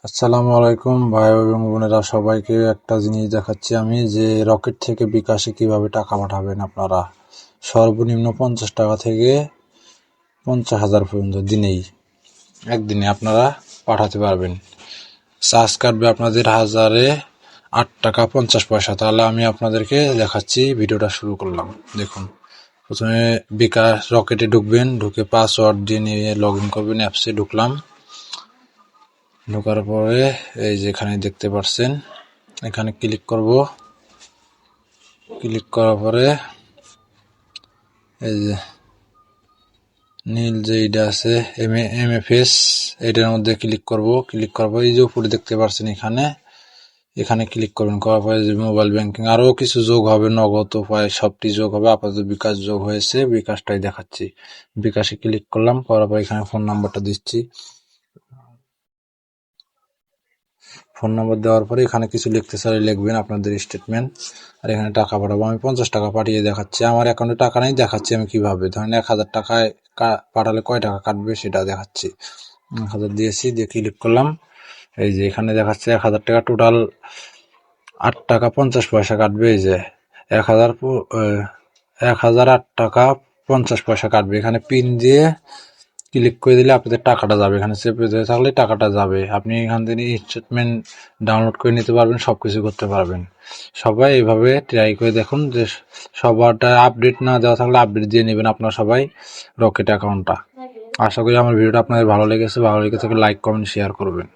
আসসালামু আলাইকুম ভাই এবং বোনেরা, সবাইকে একটা জিনিস দেখাচ্ছি আমি যে রকেট থেকে বিকাশে কিভাবে টাকা পাঠাবেন। আপনারা সর্বনিম্ন 50 টাকা থেকে 50,000 পর্যন্ত একদিনে আপনারা পাঠাতে পারবেন। চার্জ কাটবে আপনাদের 1008 টাকা 50 পয়সা। তাহলে আমি আপনাদেরকে দেখাচ্ছি, ভিডিওটা শুরু করলাম। দেখুন, প্রথমে বিকাশ রকেটে ঢুকবেন, ঢুকে পাসওয়ার্ড দিয়ে নিয়ে লগ ইন করবেন। অ্যাপসে ঢুকলাম, ঢোকার পরে এই যে এখানে দেখতে পাচ্ছেন, এখানে ক্লিক করব। ক্লিক করার পরে এই যে নীল যে এটা আছে এমএফএস, এটার মধ্যে ক্লিক করব। ক্লিক করার পরে এই যে উপরে দেখতে পাচ্ছেন, এখানে ক্লিক করবেন। করার পরে যে মোবাইল ব্যাংকিং আরো কিছু যোগ হবে, নগদ উপায় সবটি যোগ হবে। আপাতত বিকাশ যোগ হয়েছে, বিকাশটাই দেখাচ্ছি। বিকাশে ক্লিক করলাম, করার পরে এখানে ফোন নাম্বারটা দিচ্ছি। ফোন নম্বর দেওয়ার পরে এখানে কিছু লিখতে চাইলে লিখবেন আপনাদের স্টেটমেন্ট। আর এখানে টাকা পাঠাবো, আমি 50 টাকা পাঠিয়ে দেখাচ্ছি। আমার অ্যাকাউন্টে টাকা নেই, দেখাচ্ছি আমি কিভাবে। ধরেন 1000 টাকায় পাঠালে কয় টাকা কাটবে সেটা দেখাচ্ছি। 1000 দিয়েছি, দিয়ে ক্লিক করলাম। এই যে এখানে দেখাচ্ছে 1000 টাকা টোটাল 8 টাকা 50 পয়সা কাটবে। এই যে 1008 টাকা 50 পয়সা কাটবে। এখানে পিন দিয়ে ক্লিক করে দিলে আপনাদের টাকাটা যাবে। এখানে চেপে দিয়ে থাকলে টাকাটা যাবে। আপনি এখান থেকে স্টেটমেন্ট ডাউনলোড করে নিতে পারবেন, সবকিছু করতে পারবেন। সবাই এইভাবে ট্রাই করে দেখুন, যে সবারটা আপডেট না দেওয়া থাকলে আপডেট দিয়ে নেবেন আপনারা সবাই রকেট অ্যাকাউন্টটা। আশা করি আমার ভিডিওটা আপনাদের ভালো লেগেছে। ভালো লেগে থাকলে লাইক, কমেন্ট, শেয়ার করবেন।